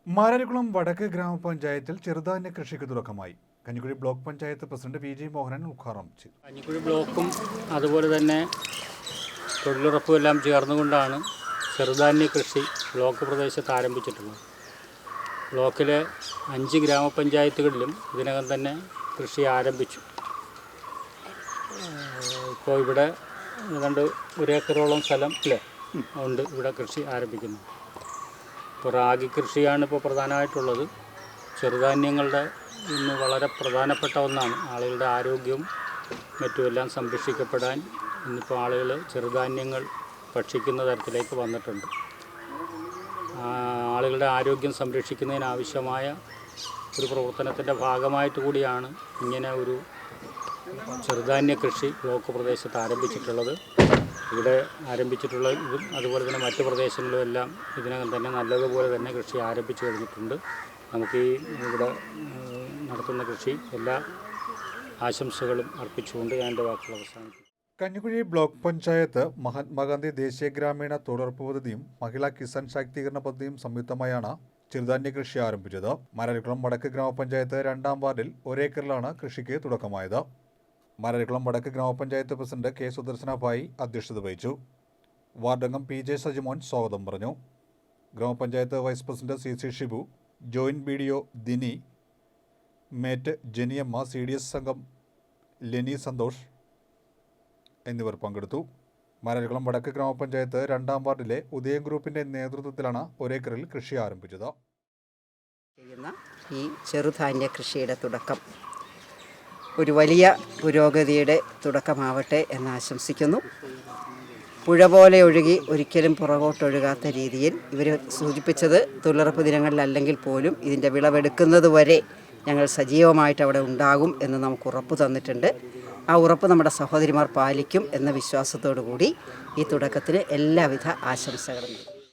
മാരാരിക്കുളം വടക്ക് ഗ്രാമപഞ്ചായത്തിൽ ചെറുധാന്യ കൃഷിക്ക് തുടക്കമായി. Kanjikuzhi block panchayat president V G Mohanan ഉദ്ഘാടനം ചെയ്തു. കഞ്ഞിക്കുഴി ബ്ലോക്കും അതുപോലെ തന്നെ തൊഴിലുറപ്പും എല്ലാം ചേർന്നുകൊണ്ടാണ് ചെറുധാന്യ കൃഷി ബ്ലോക്ക് പ്രദേശത്ത് ആരംഭിച്ചിട്ടുള്ളത്. ബ്ലോക്കിലെ 5 ഗ്രാമപഞ്ചായത്തുകളിലും ഇതിനകം തന്നെ കൃഷി ആരംഭിച്ചു. ഇപ്പോൾ ഇവിടെ ഏതാണ്ട് 1 ഏക്കറോളം സ്ഥലം ഉണ്ട് ഇവിടെ കൃഷി ആരംഭിക്കുന്നു. ഇപ്പോൾ റാഗി കൃഷിയാണ് ഇപ്പോൾ പ്രധാനമായിട്ടുള്ളത്. ചെറുധാന്യങ്ങളുടെ ഇന്ന് വളരെ പ്രധാനപ്പെട്ട ഒന്നാണ്. ആളുകളുടെ ആരോഗ്യവും മറ്റുമെല്ലാം സംരക്ഷിക്കപ്പെടാൻ ഇന്നിപ്പോൾ ആളുകൾ ചെറുധാന്യങ്ങൾ ഭക്ഷിക്കുന്ന തരത്തിലേക്ക് വന്നിട്ടുണ്ട്. ആളുകളുടെ ആരോഗ്യം സംരക്ഷിക്കുന്നതിനാവശ്യമായ ഒരു പ്രവർത്തനത്തിൻ്റെ ഭാഗമായിട്ട് കൂടിയാണ് ഇങ്ങനെ ഒരു ചെറുധാന്യ കൃഷി ബ്ലോക്ക് പ്രദേശത്ത് ആരംഭിച്ചിട്ടുള്ളത്. ഇവിടെ ആരംഭിച്ചിട്ടുള്ള ഇതും അതുപോലെ തന്നെ മറ്റ് പ്രദേശങ്ങളിലും എല്ലാം ഇതിനകം തന്നെ നല്ലതുപോലെ തന്നെ കൃഷി ആരംഭിച്ചു കഴിഞ്ഞിട്ടുണ്ട്. നമുക്ക് ഈ ഇവിടെ നടത്തുന്ന കൃഷി എല്ലാ ആശംസകളും അർപ്പിച്ചുകൊണ്ട് ഞാൻ എൻ്റെ വാക്കുകൾ അവസാനിപ്പിക്കും. കഞ്ഞിക്കുഴി ബ്ലോക്ക് പഞ്ചായത്ത് മഹാത്മാഗാന്ധി ദേശീയ ഗ്രാമീണ തൊഴിലുറപ്പ് പദ്ധതിയും മഹിളാ കിസാൻ ശാക്തീകരണ പദ്ധതിയും സംയുക്തമായാണ് ചെറുധാന്യ കൃഷി ആരംഭിച്ചത്. മാരാരിക്കുളം വടക്ക് ഗ്രാമപഞ്ചായത്ത് 2ാം വാർഡിൽ 1 ഏക്കറിലാണ് കൃഷിക്ക് തുടക്കമായത്. മാരാരിക്കുളം വടക്ക് ഗ്രാമപഞ്ചായത്ത് പ്രസിഡന്റ് കെ സുദർശനഭായി അധ്യക്ഷത വഹിച്ചു. വാർഡംഗം PJ സജിമോൻ സ്വാഗതം പറഞ്ഞു. ഗ്രാമപഞ്ചായത്ത് vice president CC Shibu, joint BDO Dini, mate Janiyamma, CDS സംഘം ലെനി സന്തോഷ് എന്നിവർ പങ്കെടുത്തു. മാരാരിക്കുളം വടക്ക് ഗ്രാമപഞ്ചായത്ത് 2ാം വാർഡിലെ ഉദയം ഗ്രൂപ്പിന്റെ നേതൃത്വത്തിലാണ് 1 ഏക്കറിൽ കൃഷി ആരംഭിച്ചത്. ഈ ചെറുധാന്യ കൃഷിയുടെ തുടക്കം ഒരു വലിയ പുരോഗതിയുടെ തുടക്കമാവട്ടെ എന്ന് ആശംസിക്കുന്നു. പുഴ പോലെ ഒഴുകി ഒരിക്കലും പുറകോട്ടൊഴുകാത്ത രീതിയിൽ ഇവർ സൂചിപ്പിച്ചത് തൊഴിലുറപ്പ് ദിനങ്ങളിലല്ലെങ്കിൽ പോലും ഇതിൻ്റെ വിളവെടുക്കുന്നത് വരെ ഞങ്ങൾ സജീവമായിട്ട് അവിടെ ഉണ്ടാകും എന്ന് നമുക്ക് ഉറപ്പ് തന്നിട്ടുണ്ട്. ആ ഉറപ്പ് നമ്മുടെ സഹോദരിമാർ പാലിക്കും എന്ന വിശ്വാസത്തോടു കൂടി ഈ തുടക്കത്തിന് എല്ലാവിധ ആശംസകളും.